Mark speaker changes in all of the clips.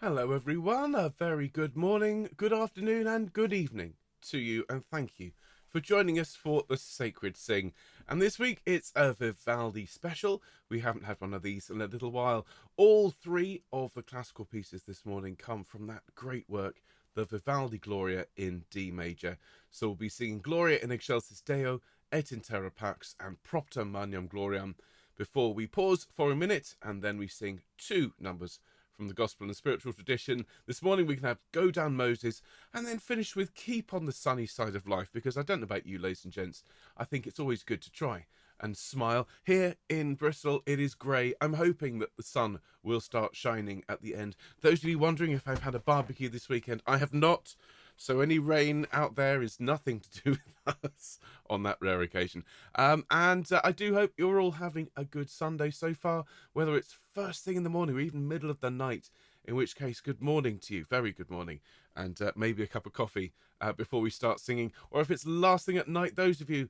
Speaker 1: Hello everyone, a very good morning, good afternoon and good evening to you, and thank you for joining us for the Sacred Sing. And this week it's a Vivaldi special. We haven't had one of these in a little while. All three of the classical pieces this morning come from that great work, the Vivaldi Gloria in D major. So we'll be singing Gloria in Excelsis Deo, Et in Terra Pax and Propter Magnam Gloriam before we pause for a minute and then we sing two numbers from the gospel and spiritual tradition. This morning we can have Go Down Moses and then finish with Keep on the Sunny Side of Life, because I don't know about you, ladies and gents, I think it's always good to try and smile. Here in Bristol it is grey. I'm hoping that the sun will start shining at the end. Those of you wondering if I've had a barbecue this weekend, I have not. So any rain out there is nothing to do with us on that rare occasion. I do hope you're all having a good Sunday so far, whether it's first thing in the morning or even middle of the night, in which case, good morning to you, very good morning, and maybe a cup of coffee before we start singing. Or if it's last thing at night, those of you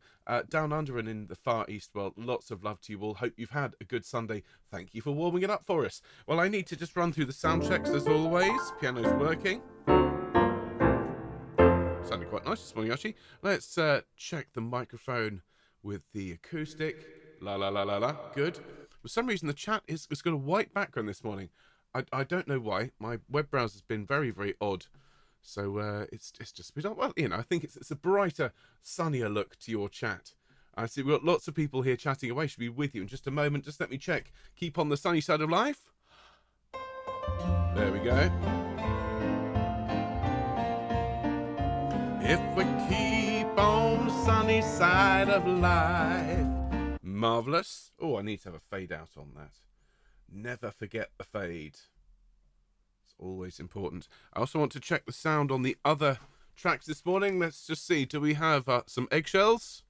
Speaker 1: down under and in the Far East, well, lots of love to you all. Hope you've had a good Sunday. Thank you for warming it up for us. Well, I need to just run through the sound checks as always. Piano's working. Sounded quite nice this morning, actually. Let's check the microphone with the acoustic. La la la la la. Good. For some reason, the chat it's got a white background this morning. I don't know why. My web browser's been very, very odd. So it's just been, well, you know, I think it's a brighter, sunnier look to your chat. I see we've got lots of people here chatting away. Should be with you in just a moment. Just let me check. Keep on the sunny side of life. There we go. If we keep on the sunny side of life. Marvellous. Oh, I need to have a fade out on that. Never forget the fade. It's always important. I also want to check the sound on the other tracks this morning. Let's just see. Do we have some eggshells?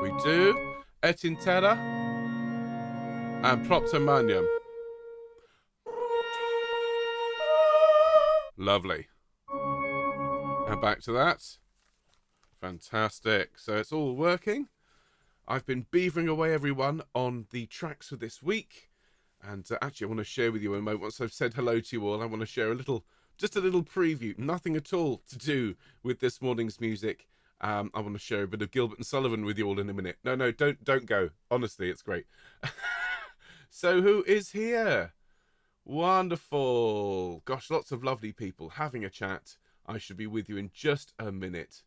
Speaker 1: We do. Et in Terra and Propter Magnam. Lovely. And back to that. Fantastic. So it's all working. I've been beavering away, everyone, on the tracks for this week. And actually, I want to share with you in a moment. Once I've said hello to you all, I want to share just a little preview. Nothing at all to do with this morning's music. I want to share a bit of Gilbert and Sullivan with you all in a minute. No, don't go. Honestly, it's great. So who is here? Wonderful. Gosh, lots of lovely people having a chat. I should be with you in just a minute.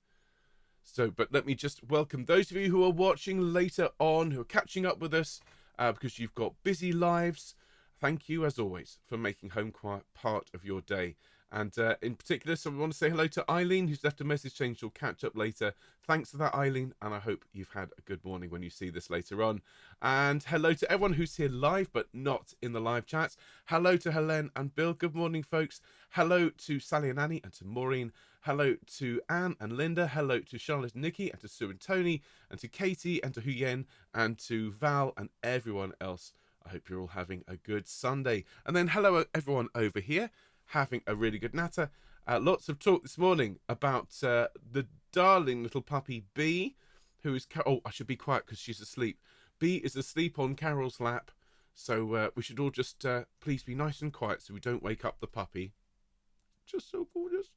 Speaker 1: So, but let me just welcome those of you who are watching later on, who are catching up with us, because you've got busy lives. Thank you, as always, for making homechoir part of your day. And in particular, so we want to say hello to Eileen, who's left a message saying she'll catch up later. Thanks for that, Eileen, and I hope you've had a good morning when you see this later on. And hello to everyone who's here live, but not in the live chat. Hello to Helen and Bill. Good morning, folks. Hello to Sally and Annie and to Maureen. Hello to Anne and Linda. Hello to Charlotte and Nikki and to Sue and Tony and to Katie and to Huyen and to Val and everyone else. I hope you're all having a good Sunday. And then hello everyone over here, having a really good natter. Lots of talk this morning about the darling little puppy Bee, who is... Oh, I should be quiet because she's asleep. Bee is asleep on Carol's lap. So we should all just please be nice and quiet so we don't wake up the puppy. Just so gorgeous.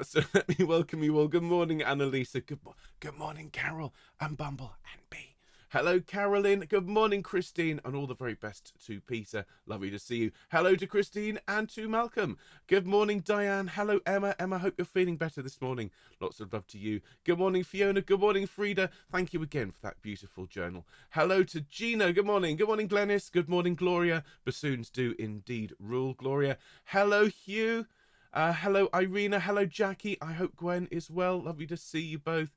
Speaker 1: So let me welcome you all. Good morning, Annalisa. Good morning, Carol and Bumble and Bee. Hello, Carolyn. Good morning, Christine. And all the very best to Peter. Lovely to see you. Hello to Christine and to Malcolm. Good morning, Diane. Hello, Emma. Emma, hope you're feeling better this morning. Lots of love to you. Good morning, Fiona. Good morning, Frida. Thank you again for that beautiful journal. Hello to Gina. Good morning. Good morning, Glennis. Good morning, Gloria. Bassoons do indeed rule, Gloria. Hello, Hugh. Hello, Irina. Hello, Jackie. I hope Gwen is well. Lovely to see you both.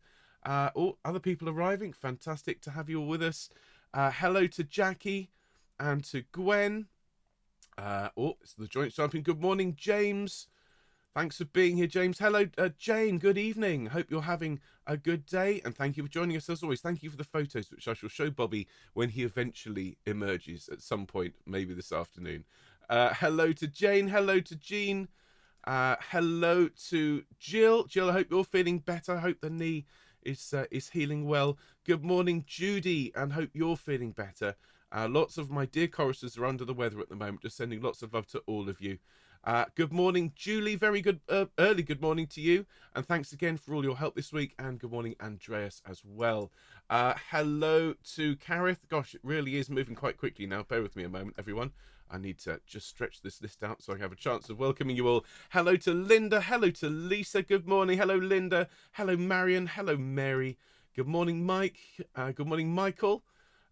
Speaker 1: Other people arriving. Fantastic to have you all with us. Hello to Jackie and to Gwen. It's the joint champion. Good morning, James. Thanks for being here, James. Hello, Jane. Good evening. Hope you're having a good day. And thank you for joining us as always. Thank you for the photos, which I shall show Bobby when he eventually emerges at some point, maybe this afternoon. Hello to Jane. Hello to Jean. Hello to Jill. Jill, I hope you're feeling better. I hope the knee is healing well. Good morning, Judy, and hope you're feeling better. Lots of my dear choristers are under the weather at the moment. Just sending lots of love to all of you. Good morning, Julie. Very good early good morning to you. And thanks again for all your help this week. And good morning, Andreas, as well. Hello to Kareth. Gosh, it really is moving quite quickly now. Bear with me a moment, everyone. I need to just stretch this list out so I have a chance of welcoming you all. Hello to Linda. Hello to Lisa. Good morning. Hello, Linda. Hello, Marion. Hello, Mary. Good morning, Mike. Good morning, Michael.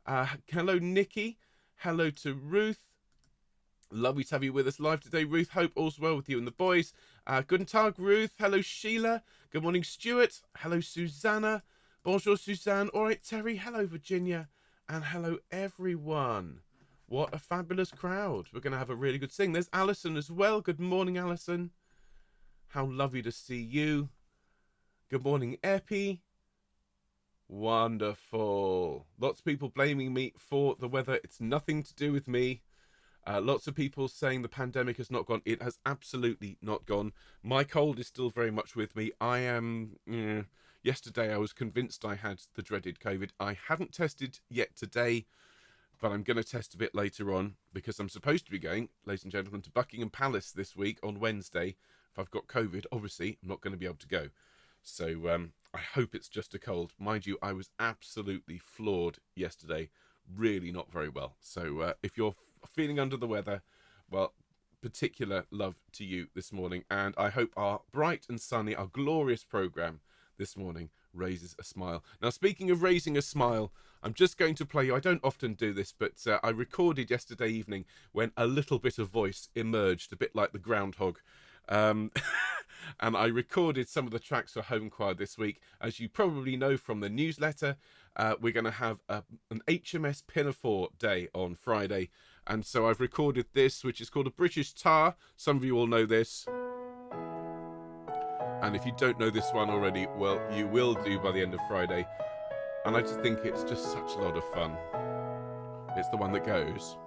Speaker 1: Hello, Nikki. Hello to Ruth. Lovely to have you with us live today, Ruth. Hope all's well with you and the boys. Guten Tag, Ruth. Hello, Sheila. Good morning, Stuart. Hello, Susanna. Bonjour, Suzanne. All right, Terry. Hello, Virginia. And hello, everyone. What a fabulous crowd. We're going to have a really good sing. There's Alison as well. Good morning, Alison. How lovely to see you. Good morning, Epi. Wonderful. Lots of people blaming me for the weather. It's nothing to do with me. Lots of people saying the pandemic has not gone. It has absolutely not gone. My cold is still very much with me. I am... yesterday I was convinced I had the dreaded COVID. I haven't tested yet today, but I'm going to test a bit later on because I'm supposed to be going, ladies and gentlemen, to Buckingham Palace this week on Wednesday. If I've got COVID, obviously, I'm not going to be able to go. So I hope it's just a cold. Mind you, I was absolutely floored yesterday. Really not very well. So if you're feeling under the weather, well, particular love to you this morning. And I hope our bright and sunny, our glorious programme this morning raises a smile. Now, speaking of raising a smile, I'm just going to play you. I don't often do this, but I recorded yesterday evening when a little bit of voice emerged, a bit like the groundhog. And I recorded some of the tracks for Home Choir this week. As you probably know from the newsletter, we're going to have an HMS Pinafore Day on Friday. And so I've recorded this, which is called a British Tar. Some of you all know this. And if you don't know this one already, well, you will do by the end of Friday. And I just think it's just such a lot of fun. It's the one that goes...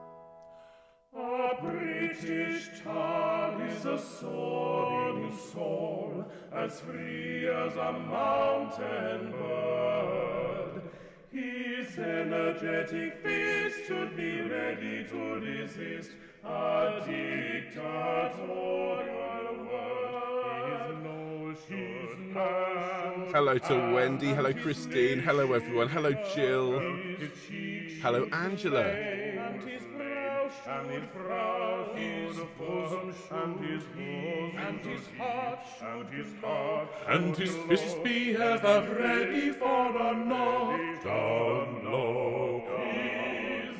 Speaker 2: A British tar is a soaring soul, as free as a mountain bird. His energetic fist should be ready to resist a dictatorial word. His no
Speaker 1: Hello to Wendy. Hello, Christine. Hello, everyone. Hello, Jill. Hello, Angela.
Speaker 2: And his brow and his brow, his bosom and his bosom, and his heart, and his heart,
Speaker 1: And his fist be ever ready for a knock down low.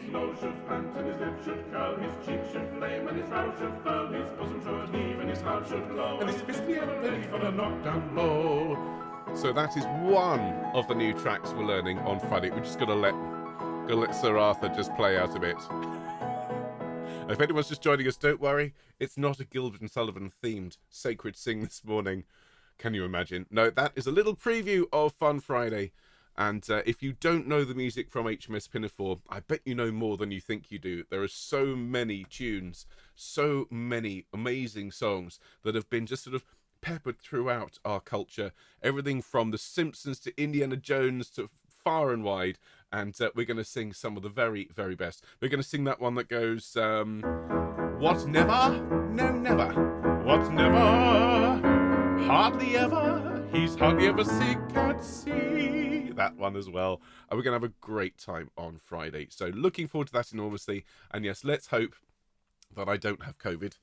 Speaker 2: his nose should pant and his lip should curl, his cheek should flame and his brow should furl, his bosom should heave and his heart should glow,
Speaker 1: And his fist be ever ready for a knock down low. So that is one of the new tracks we're learning on Friday. We're just going to let Sir Arthur just play out a bit. If anyone's just joining us, don't worry. It's not a Gilbert and Sullivan themed sacred sing this morning. Can you imagine? No, that is a little preview of Fun Friday. And if you don't know the music from HMS Pinafore, I bet you know more than you think you do. There are so many tunes, so many amazing songs that have been just sort of peppered throughout our culture. Everything from The Simpsons to Indiana Jones to far and wide. And we're going to sing some of the very, very best. We're going to sing that one that goes, what never? No, never. What never? Hardly ever. He's hardly ever sick at sea. That one as well. And we're going to have a great time on Friday. So looking forward to that enormously. And yes, let's hope that I don't have COVID,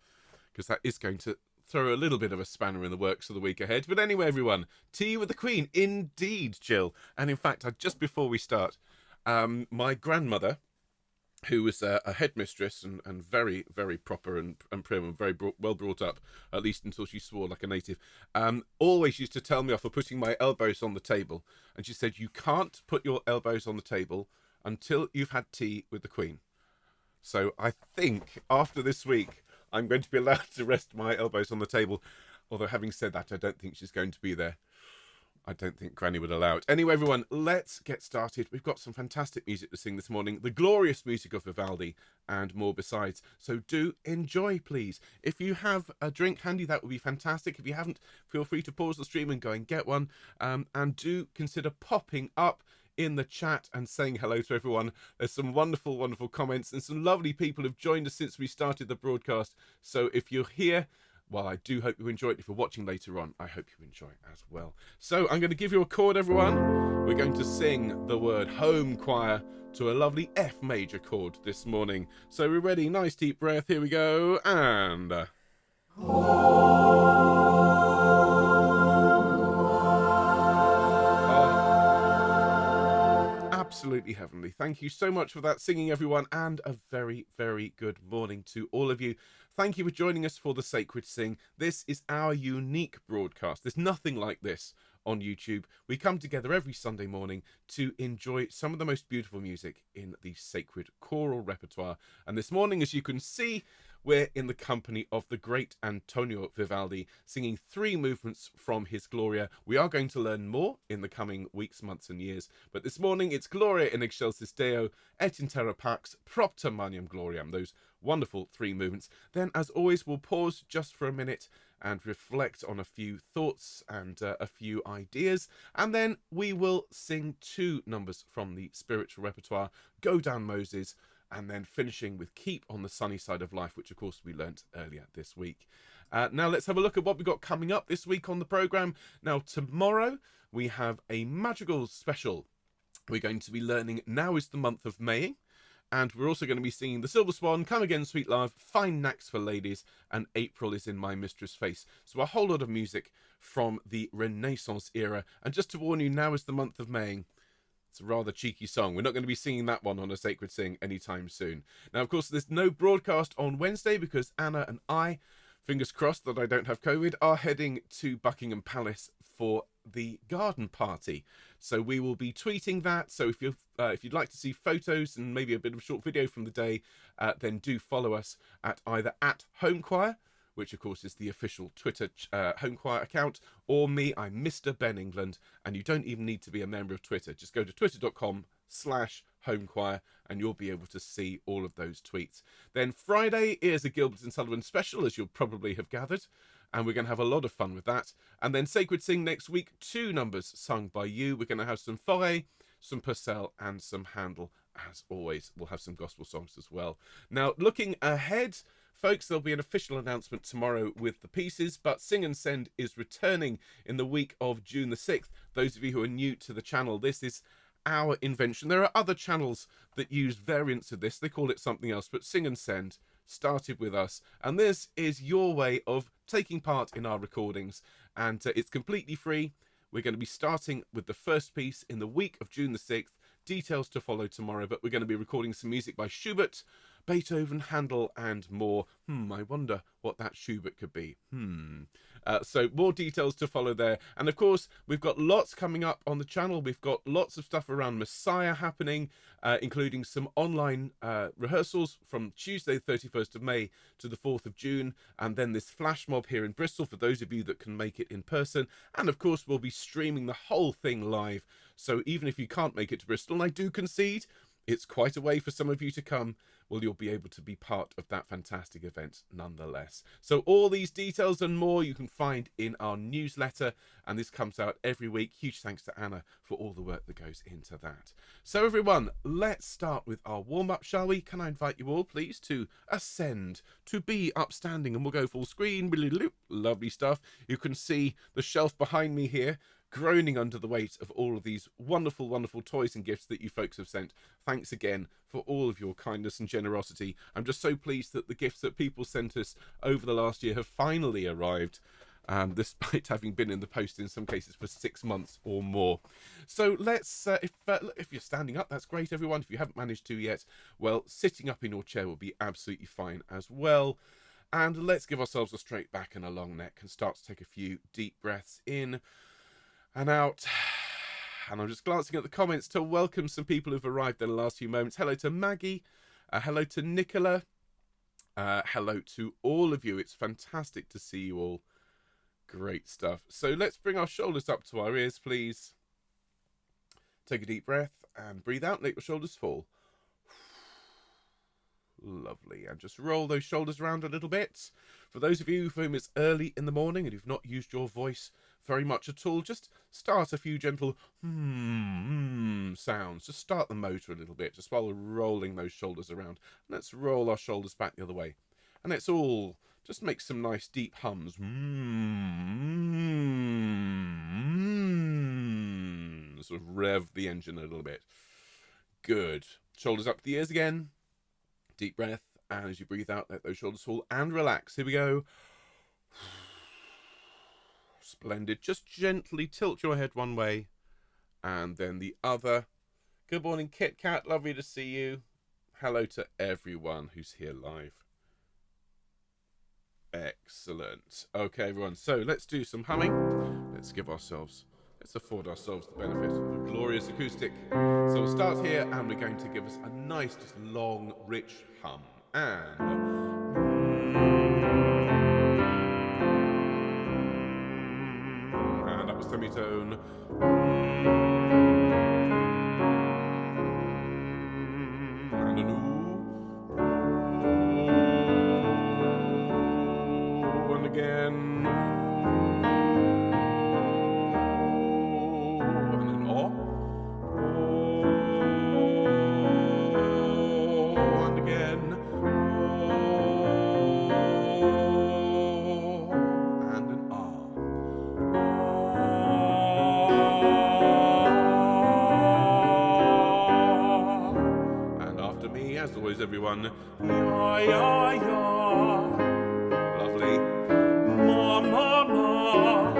Speaker 1: because that is going to throw a little bit of a spanner in the works for the week ahead. But anyway, everyone, tea with the Queen. Indeed, Jill. And in fact, just before we start, my grandmother, who was a headmistress and very, very proper and prim and very well brought up, at least until she swore like a native, always used to tell me off for putting my elbows on the table. And she said, you can't put your elbows on the table until you've had tea with the Queen. So I think after this week, I'm going to be allowed to rest my elbows on the table. Although having said that, I don't think she's going to be there. I don't think Granny would allow it. Anyway, everyone, let's get started. We've got some fantastic music to sing this morning. The glorious music of Vivaldi and more besides. So do enjoy, please. If you have a drink handy, that would be fantastic. If you haven't, feel free to pause the stream and go and get one. And do consider popping up in the chat and saying hello to everyone. There's some wonderful, wonderful comments and some lovely people who've joined us since we started the broadcast. So if you're here, well, I do hope you enjoy it. If you're watching later on, I hope you enjoy it as well. So I'm going to give you a chord, everyone. We're going to sing the word home choir to a lovely F major chord this morning. So we're ready. Nice deep breath. Here we go. And... absolutely heavenly. Thank you so much for that singing, everyone, and a very, very good morning to all of you. Thank you for joining us for the Sacred Sing. This is our unique broadcast. There's nothing like this on YouTube. We come together every Sunday morning to enjoy some of the most beautiful music in the sacred choral repertoire. And this morning, as you can see, we're in the company of the great Antonio Vivaldi, singing 3 movements from his Gloria. We are going to learn more in the coming weeks, months and years, but this morning it's Gloria in Excelsis Deo, et in Terra Pax, Propter Magnam Gloriam, those wonderful 3 movements. Then, as always, we'll pause just for a minute and reflect on a few thoughts and a few ideas, and then we will sing 2 numbers from the spiritual repertoire, Go Down Moses, and then finishing with Keep on the Sunny Side of Life, which of course we learnt earlier this week. Now let's have a look at what we've got coming up this week on the programme. Now tomorrow we have a magical special. We're going to be learning Now is the Month of May, and we're also going to be singing The Silver Swan, Come Again Sweet Love, Fine Knacks for Ladies, and April is in My Mistress' Face. So a whole lot of music from the Renaissance era. And just to warn you, now is the month of May. It's a rather cheeky song. We're not going to be singing that one on a Sacred Sing anytime soon. Now, of course, there's no broadcast on Wednesday because Anna and I, fingers crossed that I don't have COVID, are heading to Buckingham Palace for the garden party. So we will be tweeting that. So if you'd like to see photos and maybe a bit of a short video from the day, then do follow us at either at homechoir, which of course is the official Twitter homechoir account, or me, I'm Mr. Ben England, and you don't even need to be a member of Twitter. Just go to twitter.com/homechoir and you'll be able to see all of those tweets. Then Friday is a Gilbert and Sullivan special, as you'll probably have gathered, and we're going to have a lot of fun with that. And then Sacred Sing next week, 2 numbers sung by you. We're going to have some Fauré, some Purcell, and some Handel. As always, we'll have some gospel songs as well. Now, looking ahead, folks, there'll be an official announcement tomorrow with the pieces, but Sing and Send is returning in the week of June the 6th. Those of you who are new to the channel, this is our invention. There are other channels that use variants of this. They call it something else, but Sing and Send started with us. And this is your way of taking part in our recordings. And it's completely free. We're going to be starting with the first piece in the week of June the 6th. Details to follow tomorrow, but we're going to be recording some music by Schubert, Beethoven, Handel, and more. I wonder what that Schubert could be. So more details to follow there. And of course, we've got lots coming up on the channel. We've got lots of stuff around Messiah happening, including some online rehearsals from Tuesday, 31st of May to the 4th of June. And then this flash mob here in Bristol for those of you that can make it in person. And of course, we'll be streaming the whole thing live. So even if you can't make it to Bristol, and I do concede, it's quite a way for some of you to come, well, you'll be able to be part of that fantastic event nonetheless. So all these details and more you can find in our newsletter, and this comes out every week. Huge thanks to Anna for all the work that goes into that. So everyone, let's start with our warm-up, shall we? Can I invite you all, please, to ascend, to be upstanding, and we'll go full screen. Lovely stuff. You can see the shelf behind me here, groaning under the weight of all of these wonderful, wonderful toys and gifts that you folks have sent. Thanks again for all of your kindness and generosity. I'm just so pleased that the gifts that people sent us over the last year have finally arrived, despite having been in the post in some cases for 6 months or more. So let's, if you're standing up, that's great, everyone. If you haven't managed to yet, well, sitting up in your chair will be absolutely fine as well. And let's give ourselves a straight back and a long neck and start to take a few deep breaths in and out. And I'm just glancing at the comments to welcome some people who've arrived in the last few moments. Hello to Maggie. Hello to Nicola. Hello to all of you. It's fantastic to see you all. Great stuff. So let's bring our shoulders up to our ears, please. Take a deep breath and breathe out. Let your shoulders fall. Lovely. And just roll those shoulders around a little bit. For those of you for whom it's early in the morning and you've not used your voice very much at all, just start a few gentle sounds. Just start the motor a little bit, just while we're rolling those shoulders around. Let's roll our shoulders back the other way. And let's all just make some nice deep hums. Sort of rev the engine a little bit. Good. Shoulders up to the ears again. Deep breath. And as you breathe out, let those shoulders fall and relax. Here we go. Splendid. Just gently tilt your head one way and then the other. Good morning, Kit Kat. Lovely to see you. Hello to everyone who's here live. Excellent. Okay, everyone. So let's do some humming. Let's afford ourselves the benefit of a glorious acoustic. So we'll start here and we're going to give us a nice, just long, rich hum. And up a semitone. And an ooh. And again. And an oh. And again. And an ah. And after me, as always, everyone. Ya, ya, ya. Lovely. Ma, ma, ma.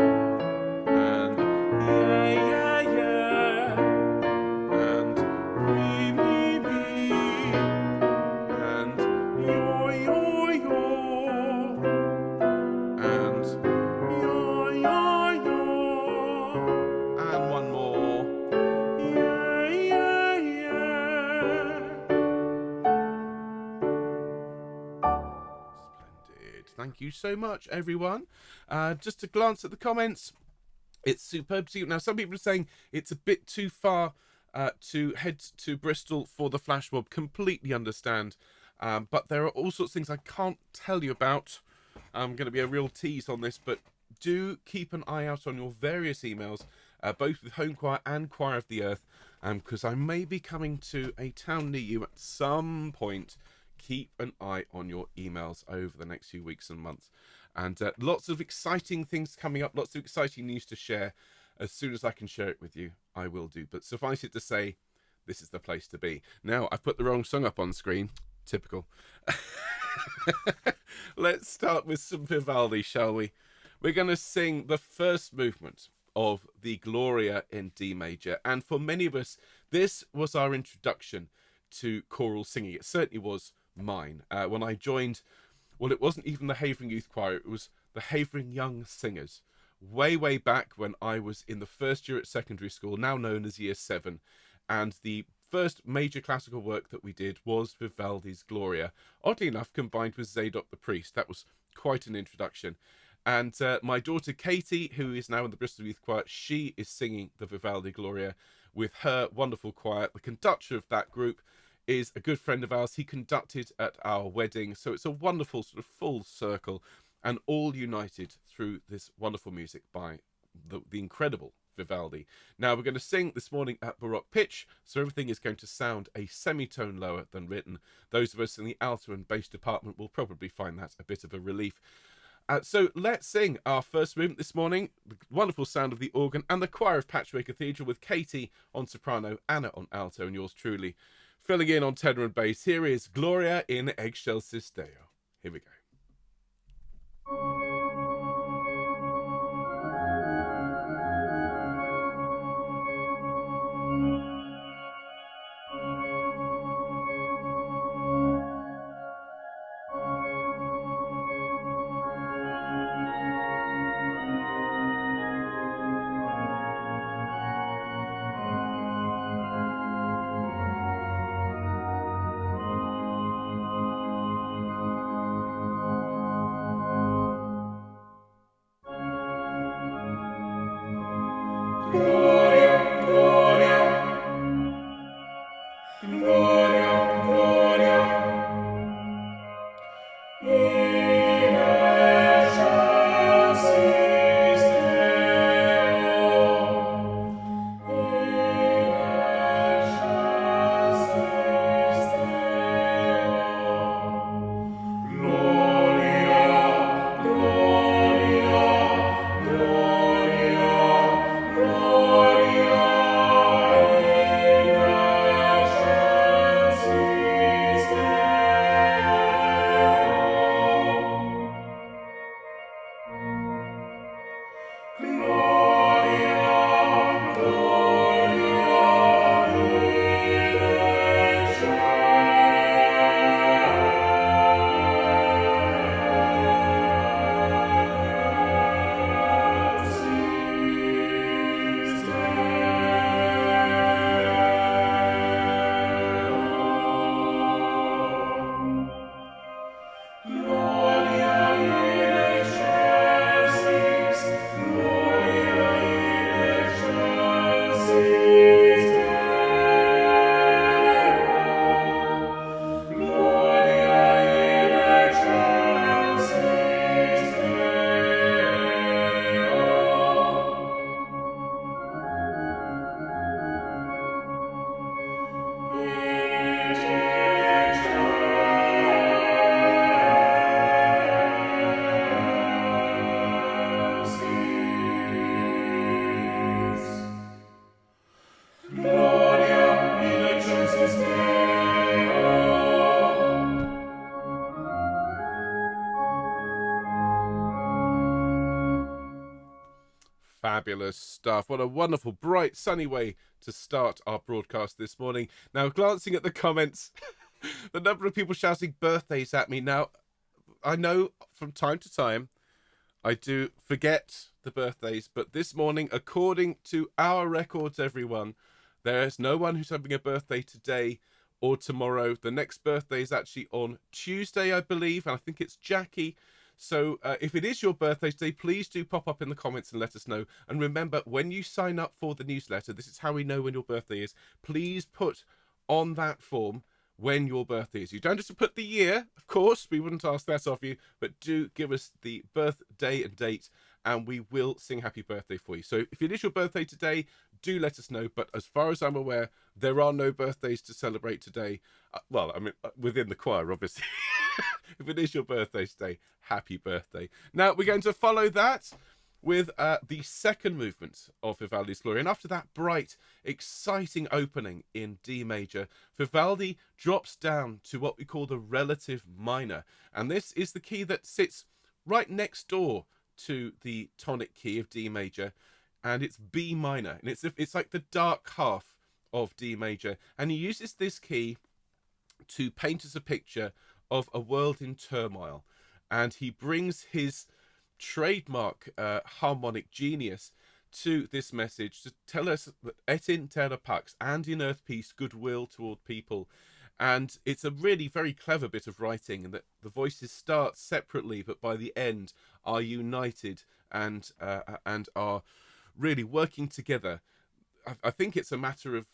Speaker 1: And yeah, yeah, yeah. And me, me, me. And yo, yo, yo. And yo, yo, yo. And one more. Yeah, yeah, yeah. Splendid. Thank you so much, everyone. Just to glance at the comments, it's superb to see. Now, some people are saying it's a bit too far to head to Bristol for the flash mob. Completely understand. But there are all sorts of things I can't tell you about. I'm going to be a real tease on this, but do keep an eye out on your various emails, both with Home Choir and Choir of the Earth, because I may be coming to a town near you at some point. Keep an eye on your emails over the next few weeks and months. And lots of exciting things coming up, lots of exciting news to share. As soon as I can share it with you, I will do. But suffice it to say, this is the place to be. Now, I've put the wrong song up on screen. Typical. Let's start with some Vivaldi, shall we? We're going to sing the first movement of the Gloria in D major. And for many of us, this was our introduction to choral singing. It certainly was mine. When I joined, well, it wasn't even the Havering Youth Choir, it was the Havering Young Singers. Way, way back when I was in the first year at secondary school, now known as Year 7. And the first major classical work that we did was Vivaldi's Gloria. Oddly enough, combined with Zadok the Priest. That was quite an introduction. And my daughter Katie, who is now in the Bristol Youth Choir, she is singing the Vivaldi Gloria with her wonderful choir. The conductor of that group is a good friend of ours. He conducted at our wedding. So it's a wonderful sort of full circle and all united through this wonderful music by the incredible Vivaldi. Now we're going to sing this morning at Baroque pitch, so everything is going to sound a semitone lower than written. Those of us in the alto and bass department will probably find that a bit of a relief. So let's sing our first movement this morning, the wonderful sound of the organ and the choir of Patchway Cathedral with Katie on soprano, Anna on alto, and yours truly filling in on tenor and bass. Here is Gloria in Excelsis Deo. Here we go.
Speaker 2: In excelsis Deo.
Speaker 1: Fabulous stuff. What a wonderful, bright, sunny way to start our broadcast this morning. Now, glancing at the comments, the number of people shouting birthdays at me. Now, I know from time to time I do forget the birthdays, but this morning, according to our records, everyone, there is no one who's having a birthday today or tomorrow. The next birthday is actually on Tuesday, I believe, and I think it's Jackie. So if it is your birthday today, please do pop up in the comments and let us know. And remember, when you sign up for the newsletter, this is how we know when your birthday is. Please put on that form when your birthday is. You don't have to put the year, of course, we wouldn't ask that of you, but do give us the birthday and date, and we will sing happy birthday for you. So if it is your birthday today, do let us know. But as far as I'm aware, there are no birthdays to celebrate today. Well, I mean, within the choir, obviously. If it is your birthday today, happy birthday. Now, we're going to follow that with the second movement of Vivaldi's Gloria. And after that bright, exciting opening in D major, Vivaldi drops down to what we call the relative minor. And this is the key that sits right next door to the tonic key of D major. And it's B minor. And it's like the dark half of D major. And he uses this key to paint us a picture of a world in turmoil. And he brings his trademark harmonic genius to this message to tell us that et in terra pax, and in earth peace, goodwill toward people. And it's a really very clever bit of writing, and that the voices start separately but by the end are united and are really working together. I think it's a matter of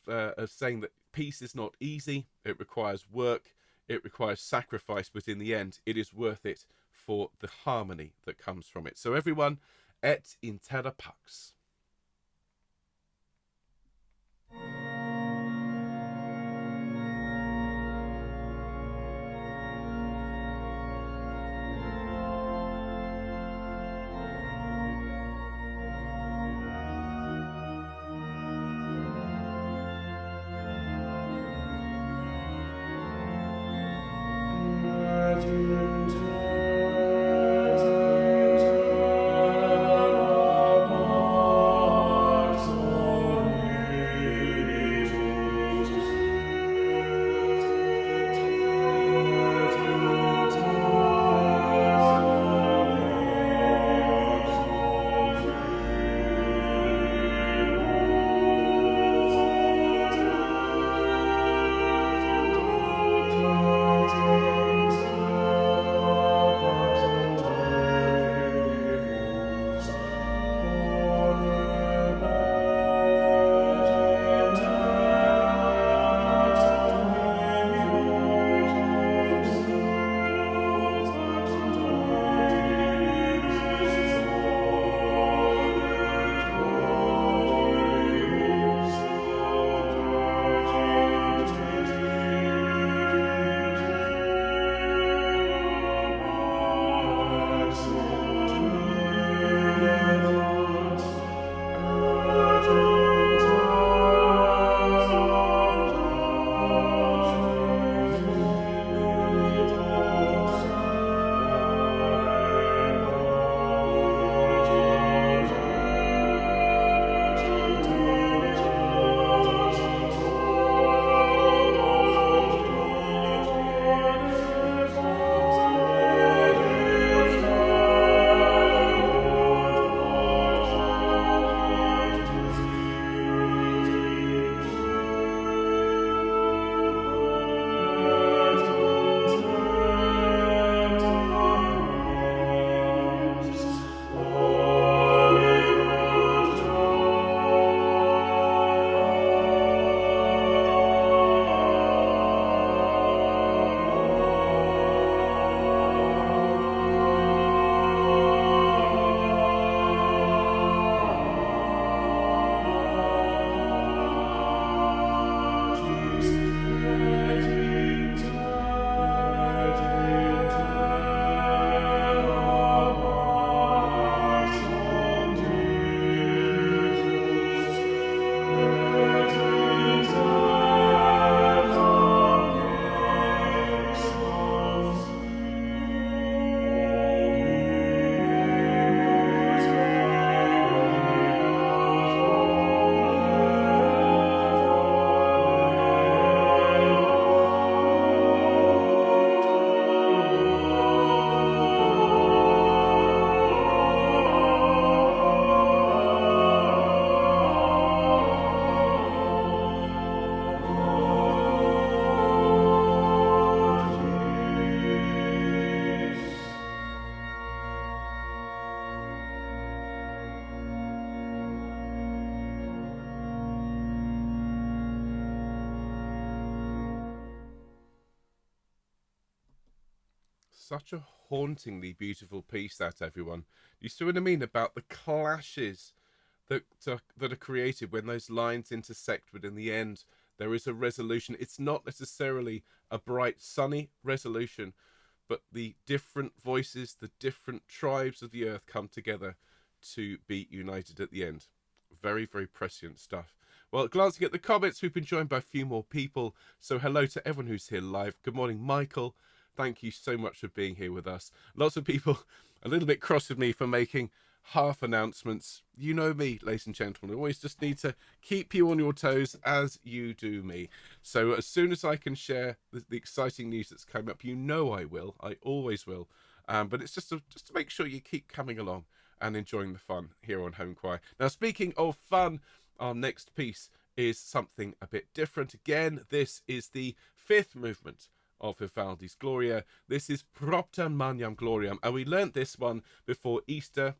Speaker 1: saying that peace is not easy. It requires work, it requires sacrifice, but in the end it is worth it for the harmony that comes from it. So everyone, et in terra pax. Such a hauntingly beautiful piece, that, everyone. You see what I mean about the clashes that are created when those lines intersect, but in the end there is a resolution. It's not necessarily a bright sunny resolution, but the different voices, the different tribes of the earth come together to be united at the end. Very, very prescient stuff. Well, glancing at the comments, we've been joined by a few more people. So hello to everyone who's here live. Good morning, Michael. Thank you so much for being here with us. Lots of people a little bit cross with me for making half announcements. You know me, ladies and gentlemen. I always just need to keep you on your toes as you do me. So as soon as I can share the exciting news that's coming up, you know I will. I always will. But it's just to make sure you keep coming along and enjoying the fun here on Homechoir. Now, speaking of fun, our next piece is something a bit different. Again, this is the fifth movement of Vivaldi's Gloria. This is Propter Magnam Gloriam, and we learnt this one before Easter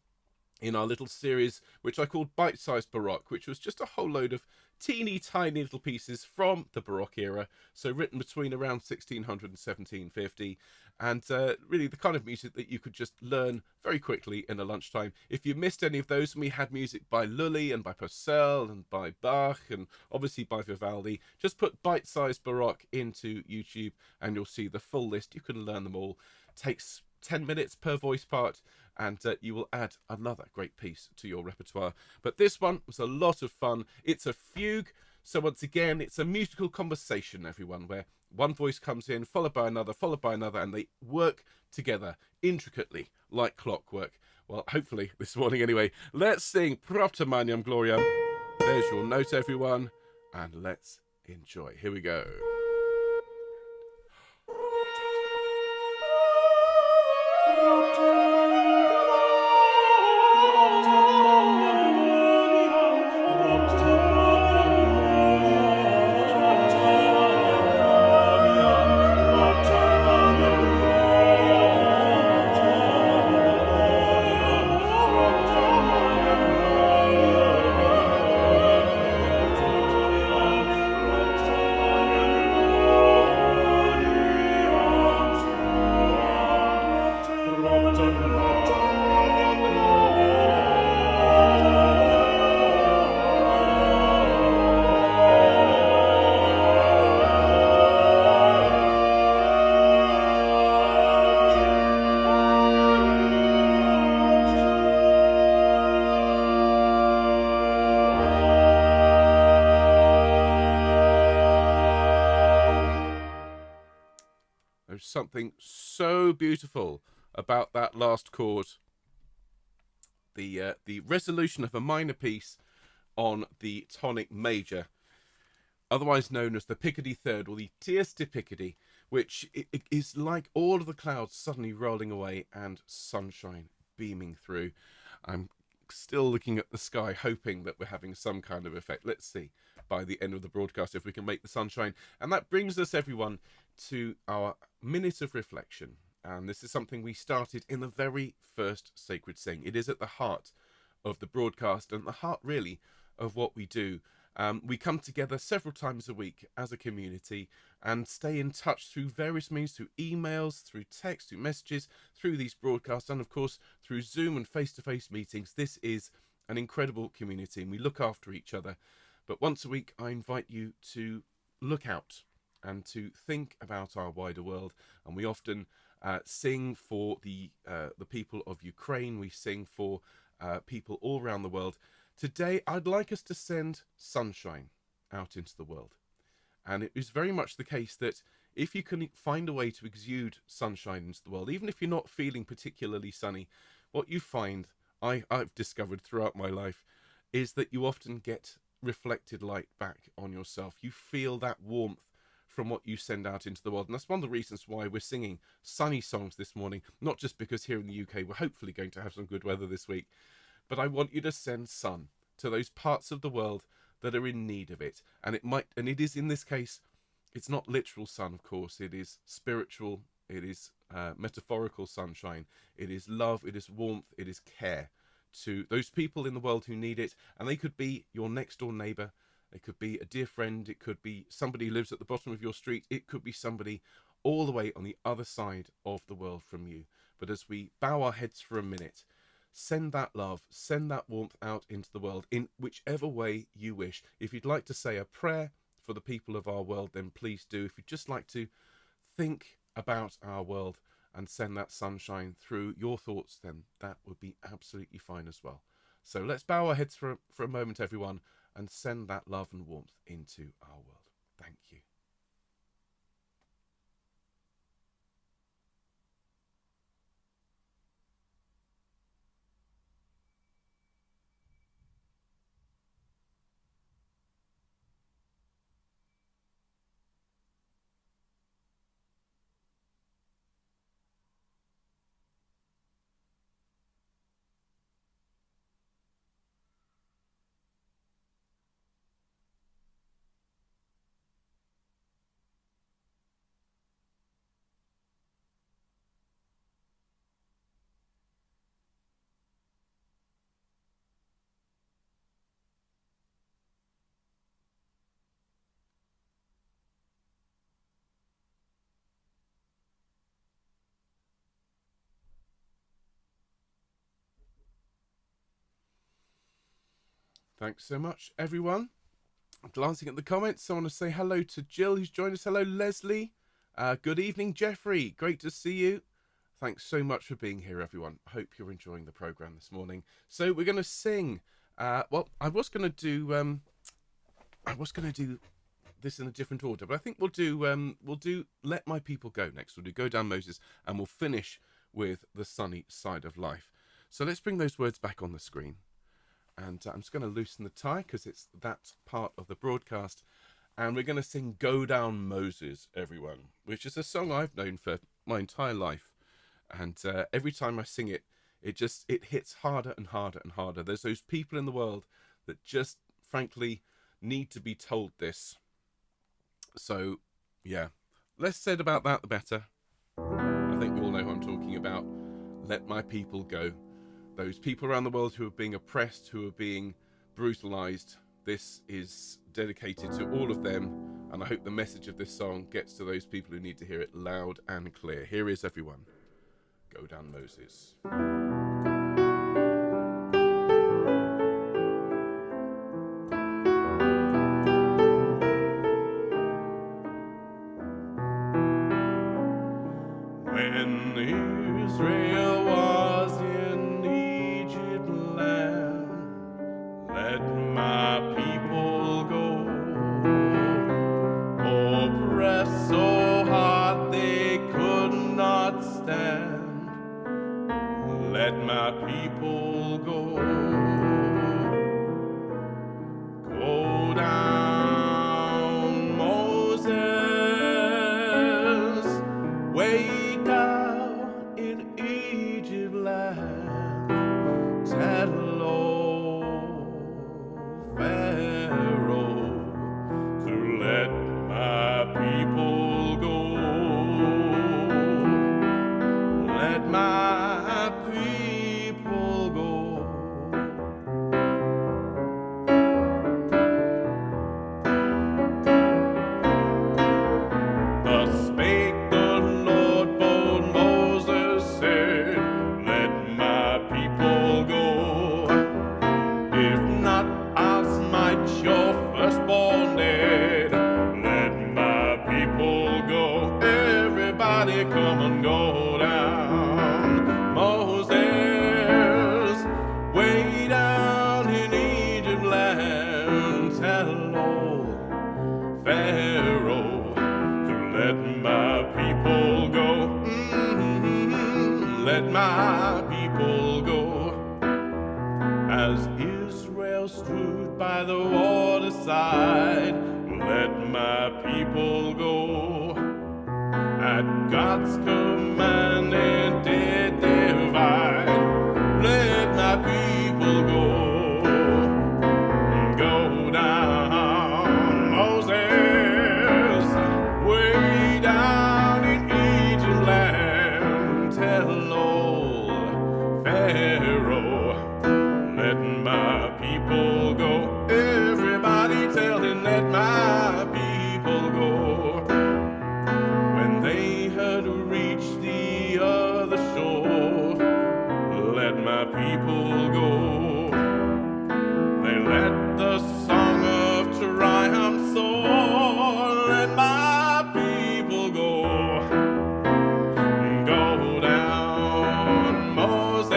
Speaker 1: in our little series, which I called Bite-Sized Baroque, which was just a whole load of teeny tiny little pieces from the Baroque era, so written between around 1600 and 1750, and really the kind of music that you could just learn very quickly in a lunchtime. If you missed any of those, we had music by Lully and by Purcell and by Bach and obviously by Vivaldi. Just put Bite-Sized Baroque into YouTube and you'll see the full list. You can learn them all. Takes 10 minutes per voice part, and you will add another great piece to your repertoire. But this one was a lot of fun. It's a fugue, so once again, it's a musical conversation, everyone, where one voice comes in, followed by another, and they work together intricately, like clockwork. Well, hopefully this morning anyway. Let's sing Propter Magnam Gloriam. There's your note, everyone, and let's enjoy. Here we go. There's something so beautiful about that last chord. The resolution of a minor piece on the tonic major, otherwise known as the Picardy third or the tierce de Picardy, which it is like all of the clouds suddenly rolling away and sunshine beaming through. I'm still looking at the sky, hoping that we're having some kind of effect. Let's see by the end of the broadcast if we can make the sunshine. And that brings us, everyone, to our minute of reflection. And this is something we started in the very first Sacred Sing. It is at the heart of the broadcast and the heart, really, of what we do. We come together several times a week as a community and stay in touch through various means, through emails, through text, through messages, through these broadcasts, and of course through Zoom and face-to-face meetings. This is an incredible community and we look after each other. But once a week I invite you to look out and to think about our wider world, and we often sing for the people of Ukraine. We sing for people all around the world. Today, I'd like us to send sunshine out into the world. And it is very much the case that if you can find a way to exude sunshine into the world, even if you're not feeling particularly sunny, what you find, I've discovered throughout my life, is that you often get reflected light back on yourself. You feel that warmth from what you send out into the world. And that's one of the reasons why we're singing sunny songs this morning, not just because here in the UK we're hopefully going to have some good weather this week, but I want you to send sun to those parts of the world that are in need of it. And it is in this case, it's not literal sun, of course. It is spiritual, it is metaphorical sunshine. It is love, it is warmth, it is care to those people in the world who need it. And they could be your next door neighbour, it could be a dear friend, it could be somebody who lives at the bottom of your street, it could be somebody all the way on the other side of the world from you. But as we bow our heads for a minute, send that love, send that warmth out into the world in whichever way you wish. If you'd like to say a prayer for the people of our world, then please do. If you'd just like to think about our world and send that sunshine through your thoughts, then that would be absolutely fine as well. So let's bow our heads for a moment, everyone, and send that love and warmth into our world. Thank you. Thanks so much, everyone. Glancing at the comments, I want to say hello to Jill, who's joined us. Hello, Leslie. Good evening, Jeffrey. Great to see you. Thanks so much for being here, everyone. I hope you're enjoying the program this morning. So we're going to sing. Well, I was going to do this in a different order, but I think we'll do Let My People Go next. We'll do Go Down Moses, and we'll finish with The Sunny Side of Life. So let's bring those words back on the screen. And I'm just going to loosen the tie because it's that part of the broadcast. And we're going to sing Go Down Moses, everyone, which is a song I've known for my entire life. And every time I sing it, it hits harder and harder and harder. There's those people in the world that just, frankly, need to be told this. So, yeah, less said about that, the better. I think we all know who I'm talking about. Let my people go. Those people around the world who are being oppressed, who are being brutalized. This is dedicated to all of them, and I hope the message of this song gets to those people who need to hear it loud and clear. Here is everyone. Go Down Moses.
Speaker 2: When Israel was in Egypt land, let my people go. Oppressed so hard they could not stand, let my people go. Go down, Moses, way down in Egypt land. Tell old Pharaoh to let my people go. Let my people go. Thus spake the Lord, bold Moses said, let my people go. If not, I'll smite your firstborn dead. Let my people go. Everybody come and go down. Moses, way down in Egypt land, tell old Pharaoh to let my people go. Let my people go. As Israel stood by the waterside, let my people go. At God's command it did divide. Let my people go. Go down, Moses, way down in Egypt land. Tell old Pharaoh, let my people go. Everybody tell him, let my people go. When they let my people go. They let the song of triumph soar. Let my people go. Go down, Moses,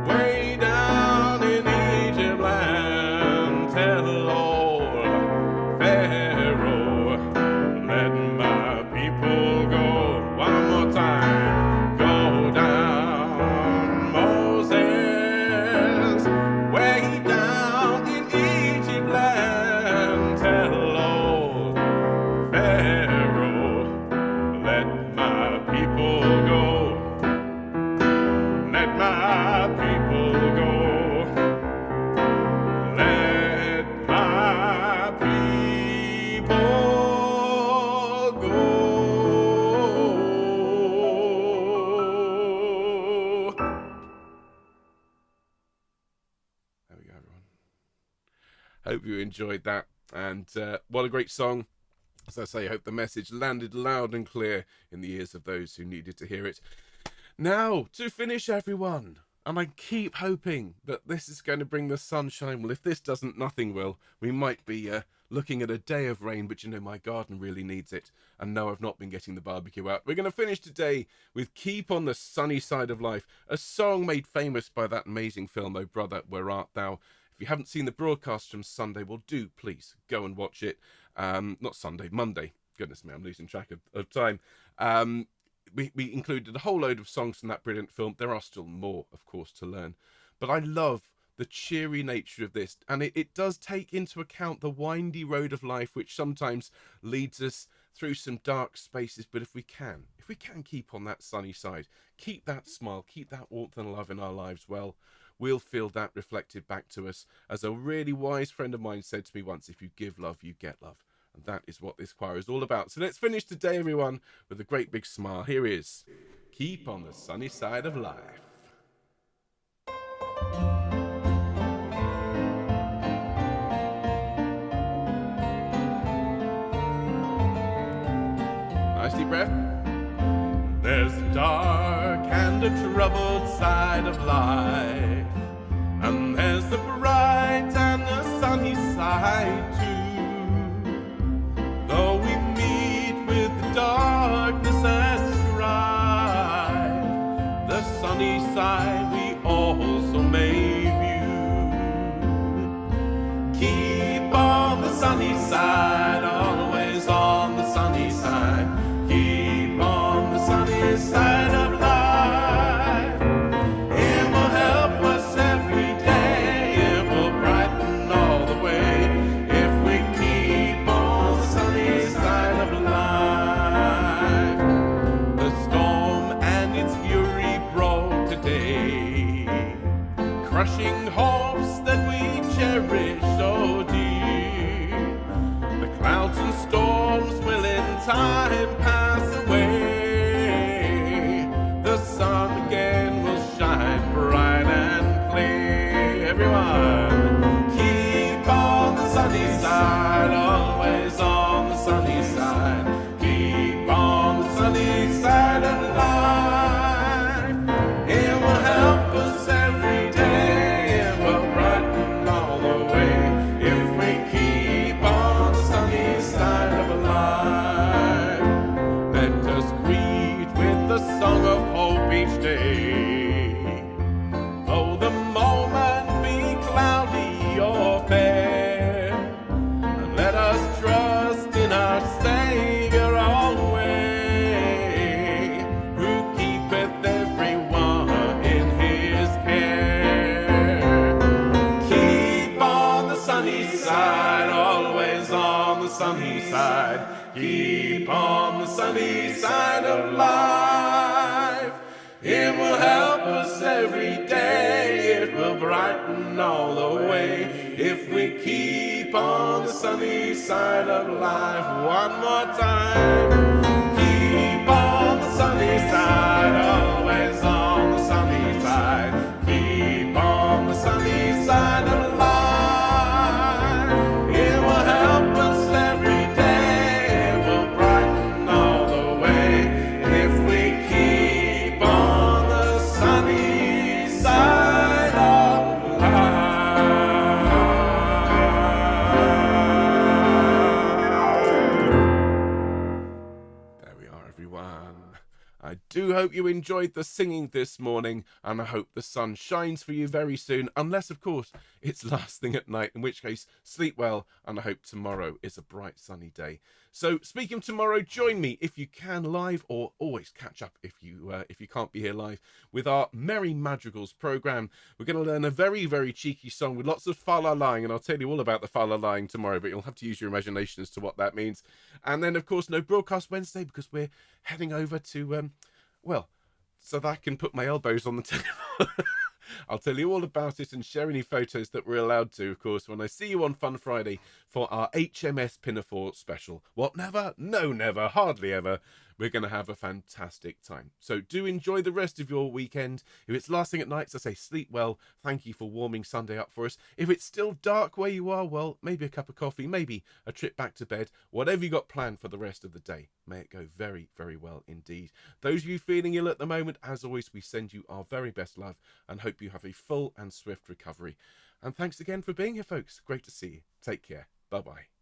Speaker 2: way down in Egypt land. Tell old Pharaoh, let my people go. One more time. Go down, Moses, way down in Egypt land. Tell old Pharaoh, let my people go. Let my people go. Let my people go.
Speaker 1: There we go, everyone. Hope you enjoyed that. And what a great song. As I say, I hope the message landed loud and clear in the ears of those who needed to hear it. Now, to finish, everyone, and I keep hoping that this is going to bring the sunshine. Well, if this doesn't, nothing will. We might be looking at a day of rain, but you know, my garden really needs it. And no, I've not been getting the barbecue out. We're going to finish today with Keep on the Sunny Side of Life, a song made famous by that amazing film, Oh Brother, Where Art Thou? If you haven't seen the broadcast from Sunday, well, do please go and watch it. Not Sunday, Monday. Goodness me, I'm losing track of time. We included a whole load of songs from that brilliant film. There are still more, of course, to learn. But I love the cheery nature of this. And it does take into account the windy road of life, which sometimes leads us through some dark spaces. But if we can keep on that sunny side, keep that smile, keep that warmth and love in our lives, well, we'll feel that reflected back to us. As a really wise friend of mine said to me once, if you give love, you get love. And that is what this choir is all about. So let's finish today, everyone, with a great big smile. Here is Keep on the Sunny Side of Life. Nice deep breath.
Speaker 2: There's a dark and a troubled side of life, and there's the bright and the sunny side too. Though we meet with darkness and strife, the sunny side we also may view. Keep on the sunny side, always on the sunny side. Keep on the sunny side of life. It will help us every day. It will brighten all the way if we keep on the sunny side of life. The storm and its fury broke today, crushing hopes that we cherished so dear. The clouds and storms will in time pass away. The sun again will shine bright and clear. Everyone, keep on the sunny side, always on the sunny side. Keep on the sunny side of life. It will help us every day. It will brighten all the way if we keep on the sunny side of life. Let us greet with the song of hope each day. Though the moment be cloudy or fair, and let us trust in our Savior always, who keepeth everyone in his care. Keep on the sunny side, always on the sunny side. Keep on the sunny side of life. It will help us every day. It will brighten all the way if we keep on the sunny side of life. One more time. Keep on the sunny side, always on the sunny side. Keep on the sunny side of life. It will help us every day. It will brighten all the way if we keep on the sunny
Speaker 1: hope you enjoyed the singing this morning, and I hope the sun shines for you very soon, unless, of course, it's last thing at night, in which case, sleep well, and I hope tomorrow is a bright sunny day. So, speaking of tomorrow, join me if you can live, or always catch up if you can't be here live, with our Merry Madrigals programme. We're going to learn a very, very cheeky song with lots of fa-la-lying, and I'll tell you all about the fa-la-lying tomorrow, but you'll have to use your imagination as to what that means. And then, of course, no broadcast Wednesday, because we're heading over to, so that I can put my elbows on the table. I'll tell you all about it and share any photos that we're allowed to, of course, when I see you on Fun Friday for our HMS Pinafore special. What, never? No, never. Hardly ever. We're going to have a fantastic time. So do enjoy the rest of your weekend. If it's last thing at night, so say sleep well. Thank you for warming Sunday up for us. If it's still dark where you are, well, maybe a cup of coffee, maybe a trip back to bed. Whatever you got planned for the rest of the day, may it go very, very well indeed. Those of you feeling ill at the moment, as always, we send you our very best love and hope you have a full and swift recovery. And thanks again for being here, folks. Great to see you. Take care. Bye-bye.